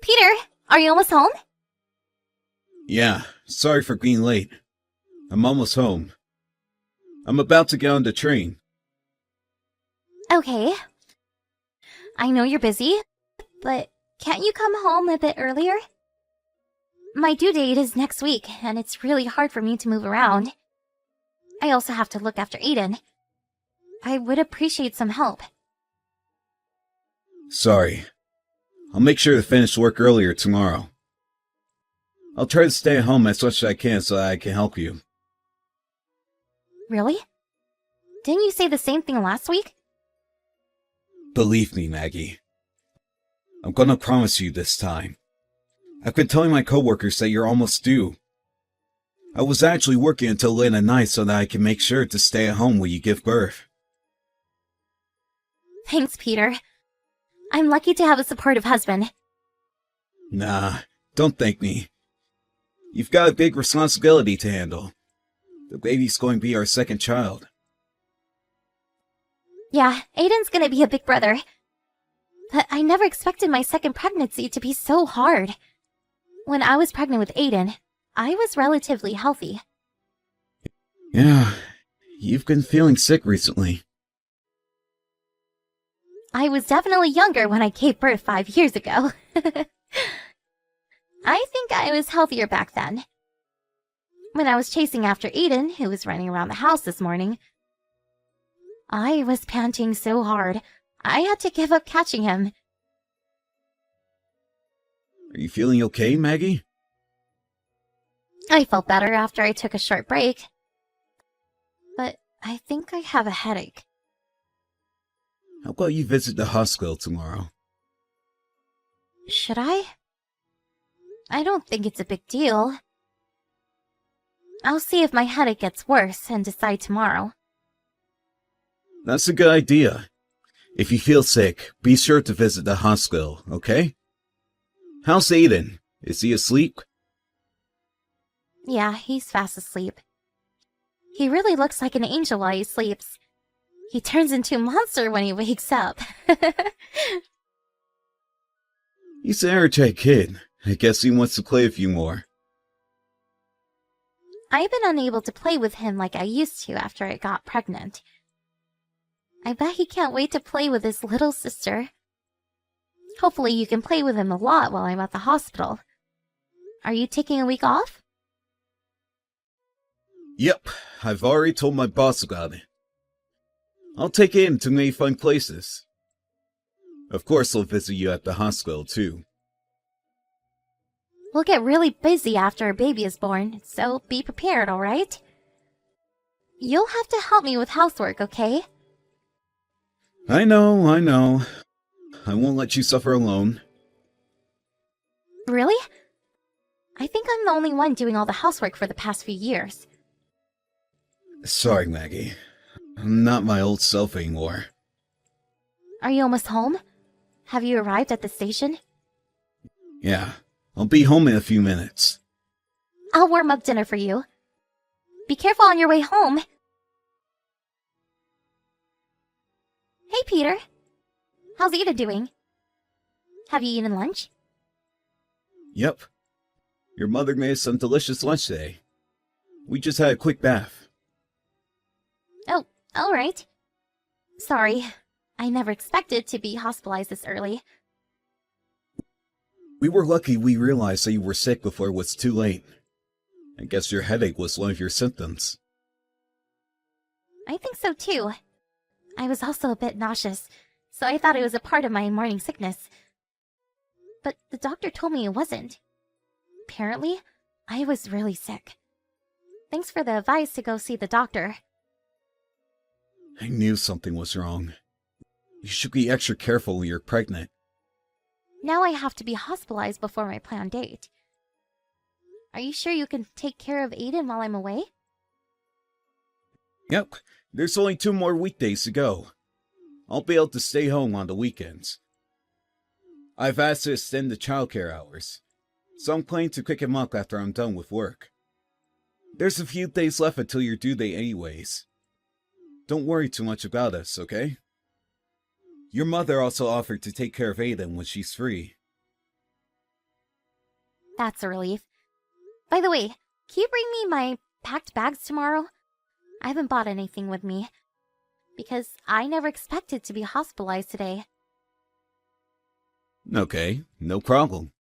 Peter, are you almost home? Yeah, sorry for being late. I'm almost home. I'm about to get on the train. Okay. I know you're busy, but can't you come home a bit earlier? My due date is next week, and it's really hard for me to move around. I also have to look after Aiden. I would appreciate some help. Sorry. I'll make sure to finish work earlier tomorrow. I'll try to stay at home as much as I can so that I can help you. Really? Didn't you say the same thing last week? Believe me, Maggie. I'm gonna promise you this time. I've been telling my coworkers that you're almost due. I was actually working until late at night so that I can make sure to stay at home when you give birth. Thanks, Peter. I'm lucky to have a supportive husband. Nah, don't thank me. You've got a big responsibility to handle. The baby's going to be our second child. Yeah, Aiden's gonna be a big brother. But I never expected my second pregnancy to be so hard. When I was pregnant with Aiden, I was relatively healthy. Yeah, you've been feeling sick recently. I was definitely younger when I gave birth 5 years ago. I think I was healthier back then. When I was chasing after Aiden, who was running around the house this morning, I was panting so hard, I had to give up catching him. Are you feeling okay, Maggie? I felt better after I took a short break. But I think I have a headache. How about you visit the hospital tomorrow? Should I? I don't think it's a big deal. I'll see if my headache gets worse and decide tomorrow. That's a good idea. If you feel sick, be sure to visit the hospital, okay? How's Aiden? Is he asleep? Yeah, he's fast asleep. He really looks like an angel while he sleeps. He turns into a monster when he wakes up. He's an energetic kid. I guess he wants to play a few more. I've been unable to play with him like I used to after I got pregnant. I bet he can't wait to play with his little sister. Hopefully you can play with him a lot while I'm at the hospital. Are you taking a week off? Yep, I've already told my boss about it. I'll take Aiden to many fun places. Of course I'll visit you at the hospital too. We'll get really busy after a baby is born, so be prepared, alright? You'll have to help me with housework, okay? I know. I won't let you suffer alone. Really? I think I'm the only one doing all the housework for the past few years. Sorry, Maggie. I'm not my old self anymore. Are you almost home? Have you arrived at the station? Yeah, I'll be home in a few minutes. I'll warm up dinner for you. Be careful on your way home. Hey, Peter. How's Ida doing? Have you eaten lunch? Yep. Your mother made us some delicious lunch today. We just had a quick bath. Oh, alright. Sorry, I never expected to be hospitalized this early. We were lucky we realized that you were sick before it was too late. I guess your headache was one of your symptoms. I think so too. I was also a bit nauseous, so I thought it was a part of my morning sickness. But the doctor told me it wasn't. Apparently, I was really sick. Thanks for the advice to go see the doctor. I knew something was wrong. You should be extra careful when you're pregnant. Now I have to be hospitalized before my planned date. Are you sure you can take care of Aiden while I'm away? Yep, there's only 2 more weekdays to go. I'll be able to stay home on the weekends. I've asked to extend the childcare hours, so I'm planning to pick him up after I'm done with work. There's a few days left until your due date anyways. Don't worry too much about us, okay? Your mother also offered to take care of Aiden when she's free. That's a relief. By the way, can you bring me my packed bags tomorrow? I haven't bought anything with me, because I never expected to be hospitalized today. Okay, no problem.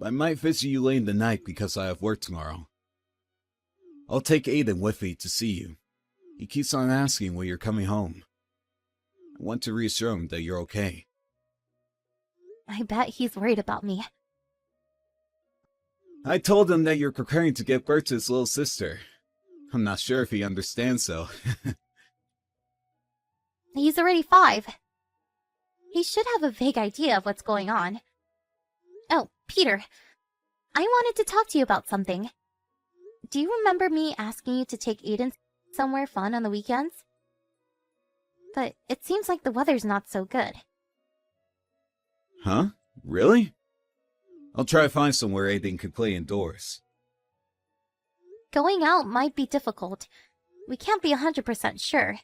I might visit you late in the night because I have work tomorrow. I'll take Aiden with me to see you. He keeps on asking when you're coming home. I want to reassure him that you're okay. I bet he's worried about me. I told him that you're preparing to give birth to his little sister. I'm not sure if he understands though. He's already 5. He should have a vague idea of what's going on. Oh, Peter. I wanted to talk to you about something. Do you remember me asking you to take Aiden somewhere fun on the weekends? But it seems like the weather's not so good. Huh? Really? I'll try to find somewhere Aiden can play indoors. Going out might be difficult. We can't be 100% sure.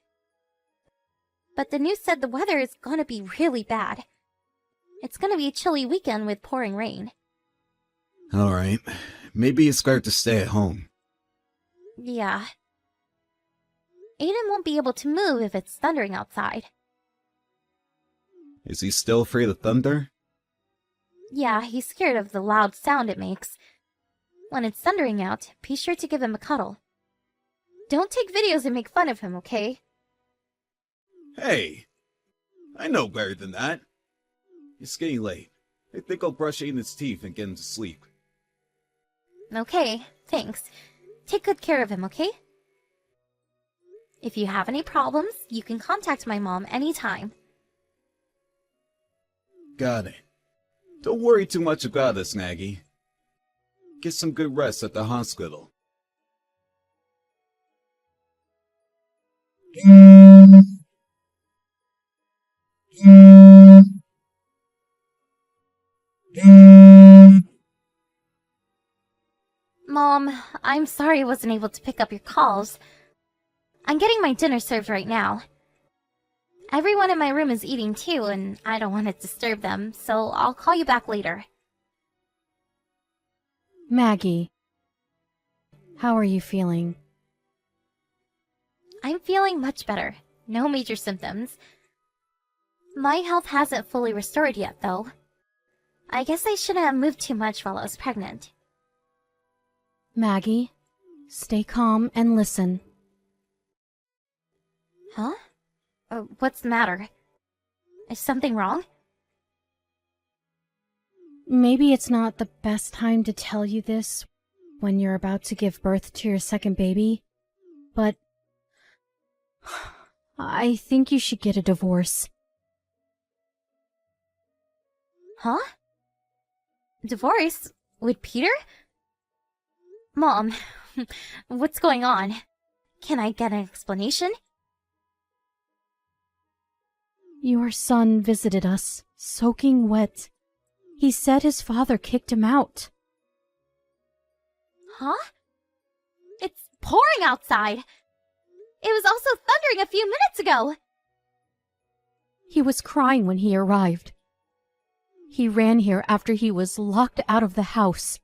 But the news said the weather is gonna be really bad. It's gonna be a chilly weekend with pouring rain. Alright, maybe it's better to stay at home. Yeah. Aiden won't be able to move if it's thundering outside. Is he still afraid of thunder? Yeah, he's scared of the loud sound it makes. When it's thundering out, be sure to give him a cuddle. Don't take videos and make fun of him, okay? Hey! I know better than that. It's getting late. I think I'll brush Aiden's teeth and get him to sleep. Okay, thanks. Take good care of him, okay? If you have any problems, you can contact my mom anytime. Got it. Don't worry too much about us, Nagi. Get some good rest at the hospital. Mom, I'm sorry I wasn't able to pick up your calls. I'm getting my dinner served right now. Everyone in my room is eating too, and I don't want to disturb them, so I'll call you back later. Maggie, how are you feeling? I'm feeling much better. No major symptoms. My health hasn't fully restored yet, though. I guess I shouldn't have moved too much while I was pregnant. Maggie, stay calm and listen. Huh? What's the matter? Is something wrong? Maybe it's not the best time to tell you this when you're about to give birth to your second baby, but I think you should get a divorce. Huh? Divorce? With Peter? Mom, what's going on? Can I get an explanation? Your son visited us, soaking wet. He said his father kicked him out. Huh? It's pouring outside! It was also thundering a few minutes ago! He was crying when he arrived. He ran here after he was locked out of the house.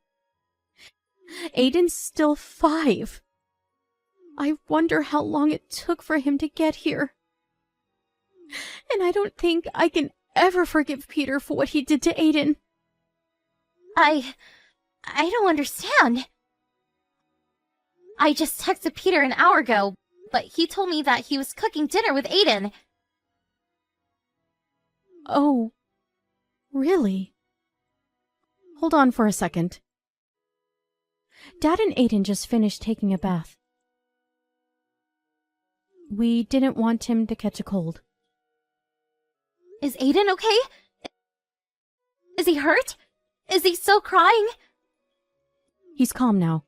Aiden's still 5. I wonder how long it took for him to get here. And I don't think I can ever forgive Peter for what he did to Aiden. I don't understand. I just texted Peter an hour ago, but he told me that he was cooking dinner with Aiden. Oh, really? Hold on for a second. Dad and Aiden just finished taking a bath. We didn't want him to catch a cold. Is Aiden okay? Is he hurt? Is he still crying? He's calm now,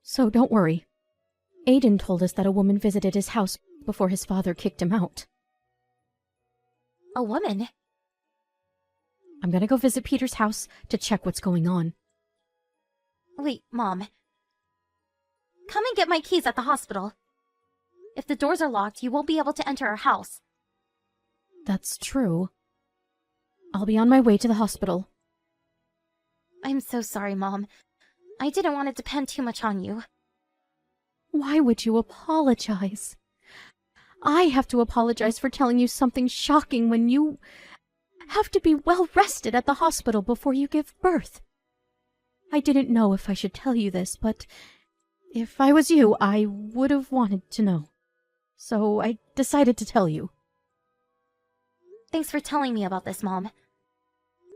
so don't worry. Aiden told us that a woman visited his house before his father kicked him out. A woman? I'm gonna go visit Peter's house to check what's going on. Wait, Mom. Come and get my keys at the hospital. If the doors are locked, you won't be able to enter our house. That's true. I'll be on my way to the hospital. I'm so sorry, Mom. I didn't want to depend too much on you. Why would you apologize? I have to apologize for telling you something shocking when you have to be well rested at the hospital before you give birth. I didn't know if I should tell you this, but if I was you, I would have wanted to know. So I decided to tell you. Thanks for telling me about this, Mom.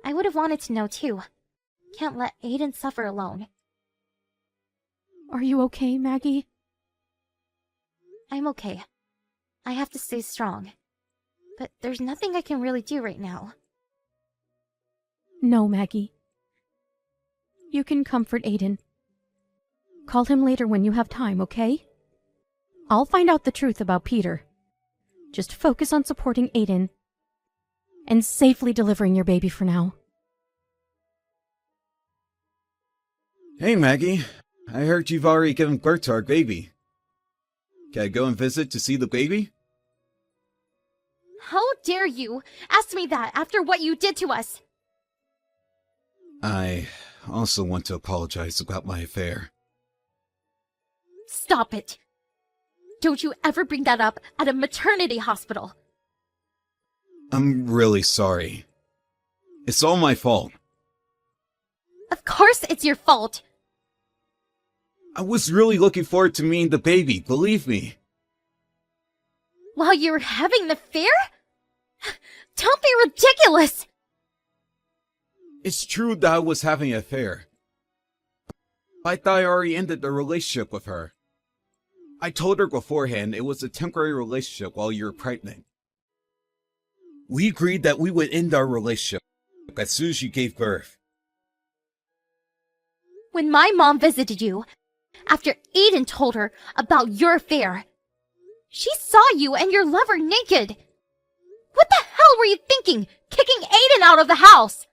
I would have wanted to know too. Can't let Aiden suffer alone. Are you okay, Maggie? I'm okay. I have to stay strong. But there's nothing I can really do right now. No, Maggie. You can comfort Aiden. Call him later when you have time, okay? I'll find out the truth about Peter. Just focus on supporting Aiden and safely delivering your baby for now. Hey, Maggie. I heard you've already given birth to our baby. Can I go and visit to see the baby? How dare you ask me that after what you did to us? I also want to apologize about my affair. Stop it. Don't you ever bring that up at a maternity hospital. I'm really sorry. It's all my fault. Of course it's your fault. I was really looking forward to meeting the baby, believe me. While you were having an affair? Don't be ridiculous! It's true that I was having an affair. I thought I already ended the relationship with her. I told her beforehand it was a temporary relationship while you were pregnant. We agreed that we would end our relationship as soon as you gave birth. When my mom visited you, after Aiden told her about your affair, she saw you and your lover naked. What the hell were you thinking, kicking Aiden out of the house?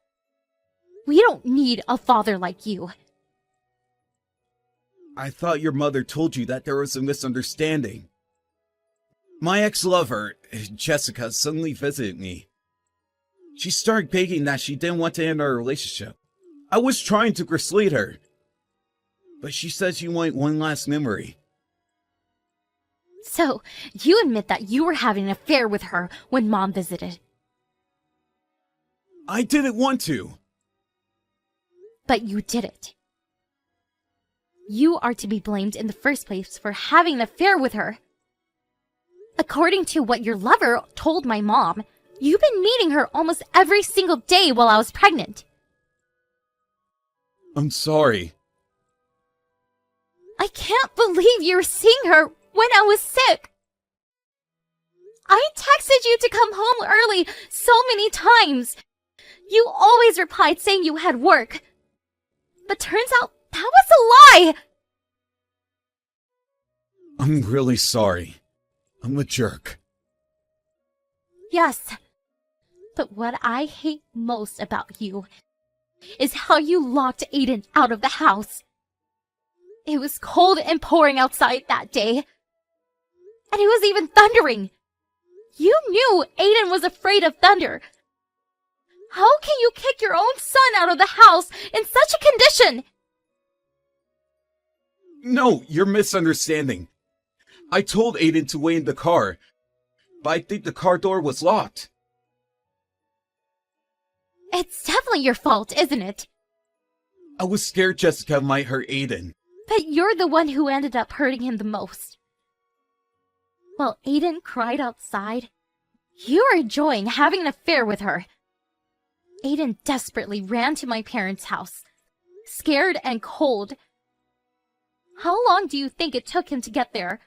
We don't need a father like you. I thought your mother told you that there was a misunderstanding. My ex-lover, Jessica, suddenly visited me. She started begging that she didn't want to end our relationship. I was trying to persuade her, but she said she wanted one last memory. So, you admit that you were having an affair with her when Mom visited. I didn't want to. But you did it. You are to be blamed in the first place for having an affair with her. According to what your lover told my mom, you've been meeting her almost every single day while I was pregnant. I'm sorry. I can't believe you were seeing her when I was sick. I texted you to come home early so many times. You always replied saying you had work. But turns out that was a lie. I'm really sorry. I'm a jerk. Yes. But what I hate most about you is how you locked Aiden out of the house. It was cold and pouring outside that day. And it was even thundering. You knew Aiden was afraid of thunder. How can you kick your own son out of the house in such a condition? No, you're misunderstanding. I told Aiden to wait in the car, but I think the car door was locked. It's definitely your fault, isn't it? I was scared Jessica might hurt Aiden. But you're the one who ended up hurting him the most. While Aiden cried outside, you were enjoying having an affair with her. Aiden desperately ran to my parents' house, scared and cold. How long do you think it took him to get there?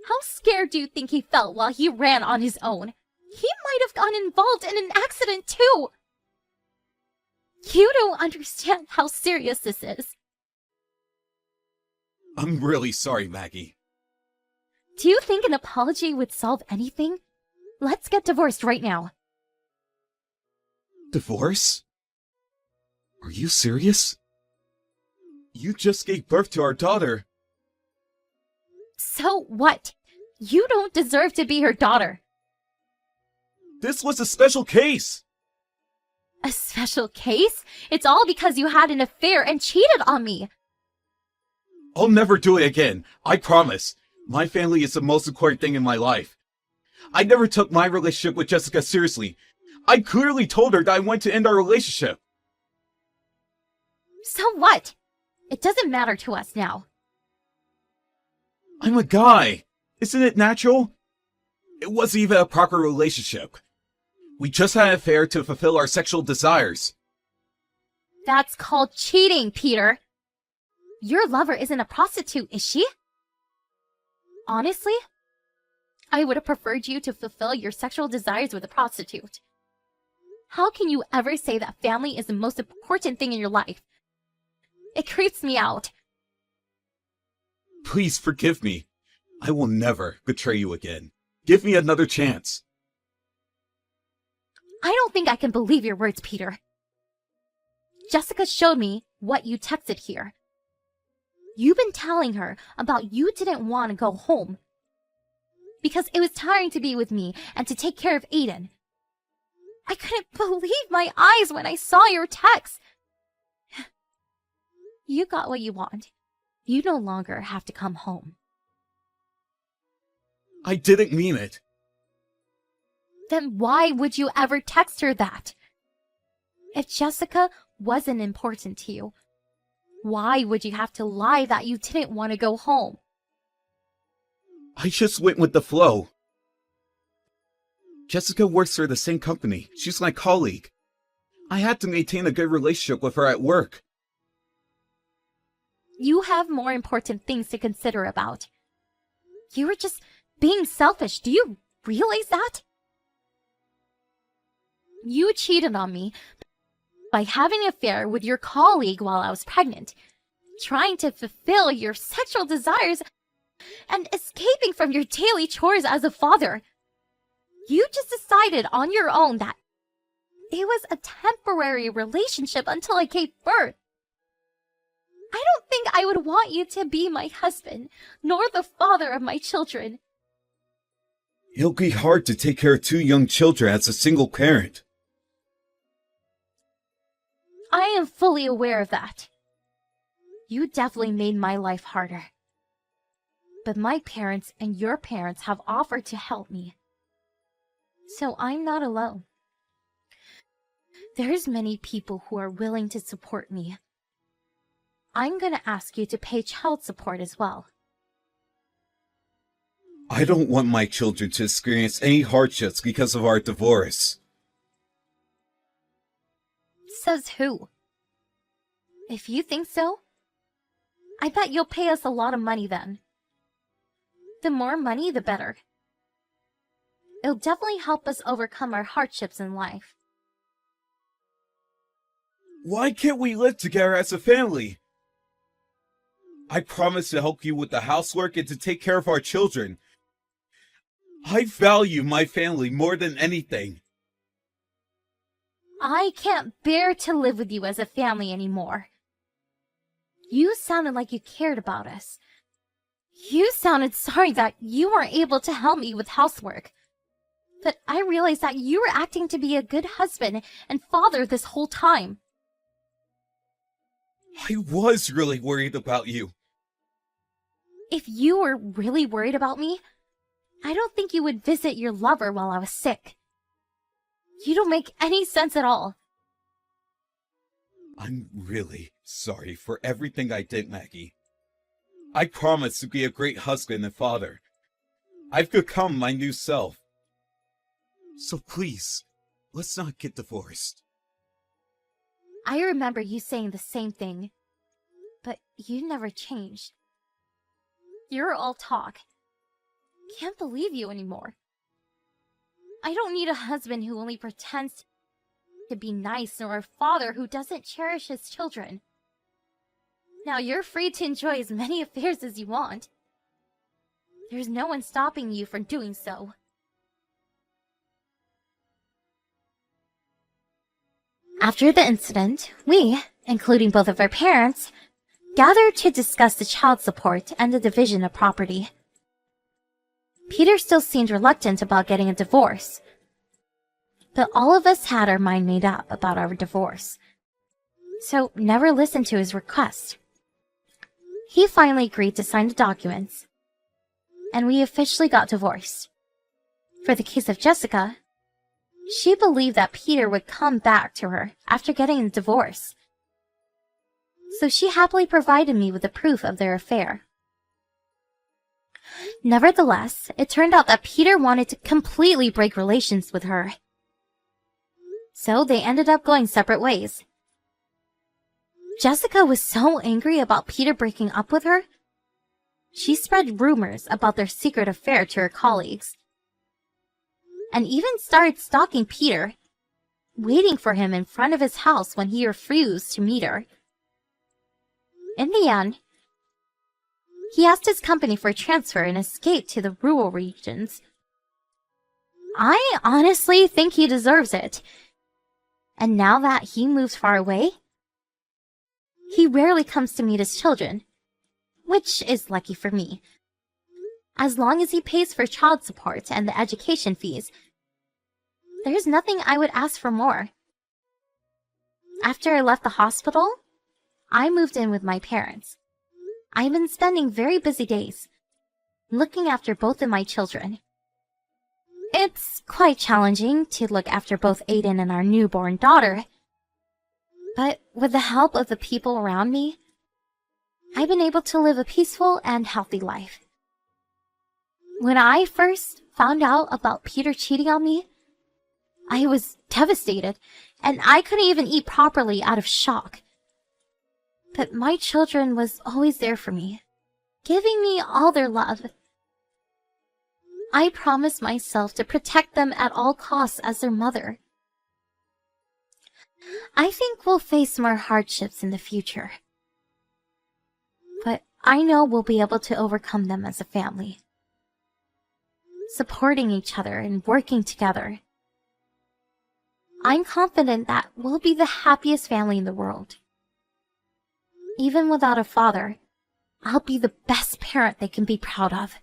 How scared do you think he felt while he ran on his own? He might have gotten involved in an accident too. You don't understand how serious this is. I'm really sorry, Maggie. Do you think an apology would solve anything? Let's get divorced right now. Divorce? Are you serious? You just gave birth to our daughter. So what? You don't deserve to be her daughter. This was a special case. A special case? It's all because you had an affair and cheated on me. I'll never do it again. I promise. My family is the most important thing in my life. I never took my relationship with Jessica seriously. I clearly told her that I want to end our relationship. So what? It doesn't matter to us now. I'm a guy. Isn't it natural? It wasn't even a proper relationship. We just had an affair to fulfill our sexual desires. That's called cheating, Peter. Your lover isn't a prostitute, is she? Honestly, I would have preferred you to fulfill your sexual desires with a prostitute. How can you ever say that family is the most important thing in your life? It creeps me out. Please forgive me. I will never betray you again. Give me another chance. I don't think I can believe your words, Peter. Jessica showed me what you texted here. You've been telling her about you didn't want to go home because it was tiring to be with me and to take care of Aiden. I couldn't believe my eyes when I saw your text. You got what you want. You no longer have to come home. I didn't mean it. Then why would you ever text her that? If Jessica wasn't important to you, why would you have to lie that you didn't want to go home? I just went with the flow. Jessica works for the same company. She's my colleague. I had to maintain a good relationship with her at work. You have more important things to consider about. You were just being selfish. Do you realize that? You cheated on me by having an affair with your colleague while I was pregnant, trying to fulfill your sexual desires, and escaping from your daily chores as a father. You just decided on your own that it was a temporary relationship until I gave birth. I don't think I would want you to be my husband, nor the father of my children. It'll be hard to take care of 2 young children as a single parent. I am fully aware of that. You definitely made my life harder. But my parents and your parents have offered to help me. So I'm not alone. There's many people who are willing to support me. I'm gonna ask you to pay child support as well. I don't want my children to experience any hardships because of our divorce. Says who? If you think so, I bet you'll pay us a lot of money then. The more money, the better. It'll definitely help us overcome our hardships in life. Why can't we live together as a family? I promise to help you with the housework and to take care of our children. I value my family more than anything. I can't bear to live with you as a family anymore. You sounded like you cared about us. You sounded sorry that you weren't able to help me with housework. But I realized that you were acting to be a good husband and father this whole time. I was really worried about you. If you were really worried about me, I don't think you would visit your lover while I was sick. You don't make any sense at all. I'm really sorry for everything I did, Maggie. I promise to be a great husband and father. I've become my new self. So please, let's not get divorced. I remember you saying the same thing, but you never changed. You're all talk. Can't believe you anymore. I don't need a husband who only pretends to be nice, nor a father who doesn't cherish his children. Now you're free to enjoy as many affairs as you want. There's no one stopping you from doing so. After the incident, we, including both of our parents, gathered to discuss the child support and the division of property. Peter still seemed reluctant about getting a divorce. But all of us had our mind made up about our divorce, so never listened to his request. He finally agreed to sign the documents, and we officially got divorced. For the case of Jessica, she believed that Peter would come back to her after getting a divorce, so she happily provided me with the proof of their affair. Nevertheless, it turned out that Peter wanted to completely break relations with her, so they ended up going separate ways. Jessica was so angry about Peter breaking up with her, she spread rumors about their secret affair to her colleagues, and even started stalking Peter, waiting for him in front of his house when he refused to meet her. In the end, he asked his company for a transfer and escaped to the rural regions. I honestly think he deserves it. And now that he moved far away, he rarely comes to meet his children, which is lucky for me. As long as he pays for child support and the education fees, there's nothing I would ask for more. After I left the hospital, I moved in with my parents. I've been spending very busy days, looking after both of my children. It's quite challenging to look after both Aiden and our newborn daughter, but with the help of the people around me, I've been able to live a peaceful and healthy life. When I first found out about Peter cheating on me, I was devastated, and I couldn't even eat properly out of shock. But my children was always there for me, giving me all their love. I promised myself to protect them at all costs as their mother. I think we'll face more hardships in the future, but I know we'll be able to overcome them as a family, supporting each other and working together. I'm confident that we'll be the happiest family in the world. Even without a father, I'll be the best parent they can be proud of.